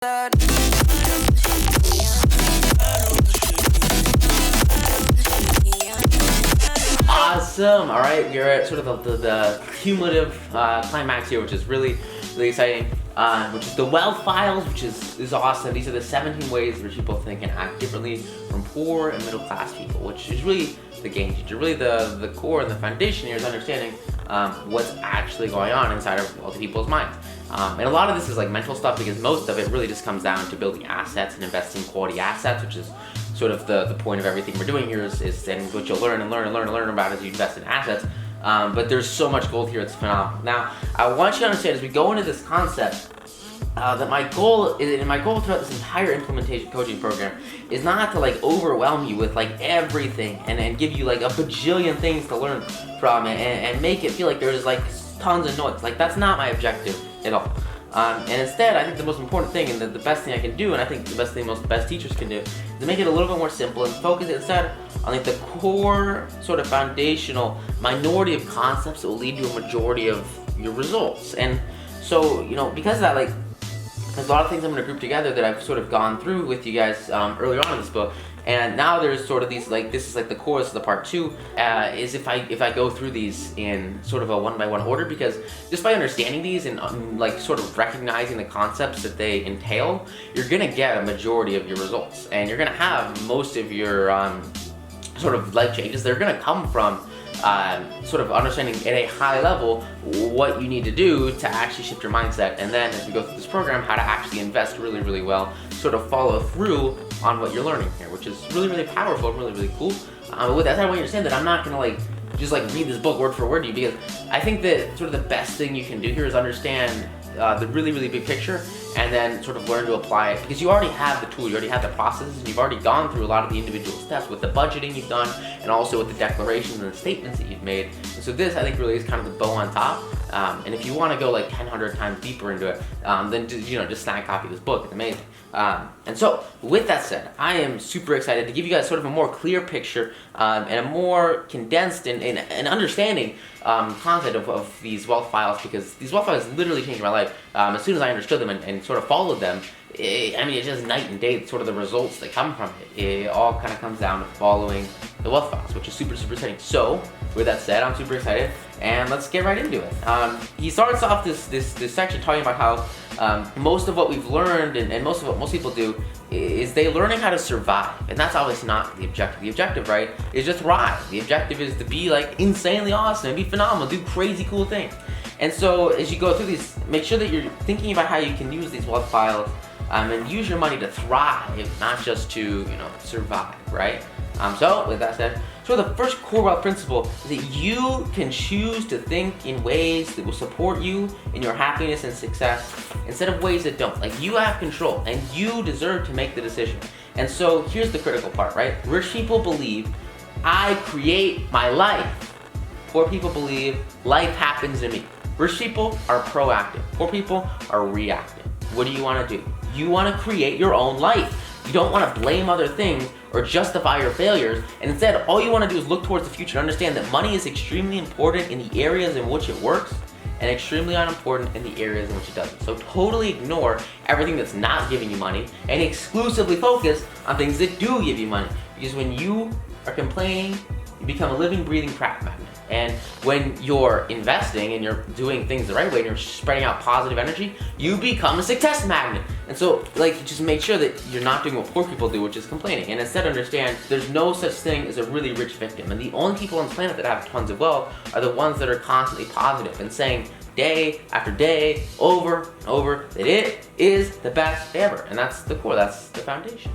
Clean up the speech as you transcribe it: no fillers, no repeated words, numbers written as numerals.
Awesome. All right, we're at sort of the cumulative climax here, which is really exciting. Which is the wealth files, which is awesome. These are the 17 ways rich people think and act differently from poor and middle class people, which is really the game changer. Really the core and the foundation here is understanding what's actually going on inside of wealthy people's minds. And a lot of this is like mental stuff, because most of it really just comes down to building assets and investing in quality assets, which is sort of the point of everything we're doing here is and what you'll learn about as you invest in assets. But there's so much gold here, it's phenomenal. Now, I want you to understand as we go into this concept that my goal throughout this entire implementation coaching program is not to like overwhelm you with like everything and give you like a bajillion things to learn from and make it feel like there's like tons of noise. Like, that's not my objective at all. And instead, I think the most important thing and the best thing I can do, and I think the best thing most best teachers can do, is to make it a little bit more simple and focus it instead on like the core sort of foundational minority of concepts that will lead to a majority of your results. And so, because of that, like, there's a lot of things I'm going to group together that I've sort of gone through with you guys earlier on in this book. And now there's sort of these, like, this is like the chorus of the part two, is if I go through these in sort of a one-by-one order, because just by understanding these and like sort of recognizing the concepts that they entail, you're gonna get a majority of your results, and you're gonna have most of your sort of life changes. They're gonna come from sort of understanding at a high level what you need to do to actually shift your mindset, and then as we go through this program, how to actually invest really, really well, sort of follow through on what you're learning here, which is really, really powerful and really, really cool. But with that, I want you to understand that I'm not gonna just read this book word for word to you, because I think that sort of the best thing you can do here is understand the really, really big picture, and then sort of learn to apply it, because you already have the tool, you already have the processes, and you've already gone through a lot of the individual steps with the budgeting you've done, and also with the declarations and the statements that you've made. And so this, I think, really is kind of the bow on top. And if you want to go like 100 times deeper into it, then just snag a copy of this book. It's amazing. And so with that said, I am super excited to give you guys sort of a more clear picture and a more condensed and understanding concept of these wealth files, because these wealth files literally changed my life. As soon as I understood them and sort of followed them, it's just night and day, sort of the results that come from it. It all kind of comes down to following the wealth files, which is super, super exciting. So with that said, I'm super excited, and let's get right into it. He starts off this section talking about how most of what we've learned and most of what most people do is they learning how to survive, and that's obviously not the objective. The objective, right, is to thrive. The objective is to be like insanely awesome and be phenomenal, do crazy cool things. And so as you go through these, make sure that you're thinking about how you can use these wealth files and use your money to thrive, not just to survive, right? So with that said, so the first core wealth principle is that you can choose to think in ways that will support you in your happiness and success instead of ways that don't. Like, you have control and you deserve to make the decision. And so here's the critical part, right? Rich people believe I create my life. Poor people believe life happens to me. Rich people are proactive. Poor people are reactive. What do you want to do? You want to create your own life. You don't want to blame other things or justify your failures, and instead all you want to do is look towards the future and understand that money is extremely important in the areas in which it works and extremely unimportant in the areas in which it doesn't. So totally ignore everything that's not giving you money and exclusively focus on things that do give you money, because when you are complaining, you become a living, breathing crap magnet. And when you're investing and you're doing things the right way and you're spreading out positive energy, you become a success magnet. And so, just make sure that you're not doing what poor people do, which is complaining. And instead understand there's no such thing as a really rich victim. And the only people on the planet that have tons of wealth are the ones that are constantly positive and saying day after day, over and over, that it is the best ever. And that's the core, that's the foundation.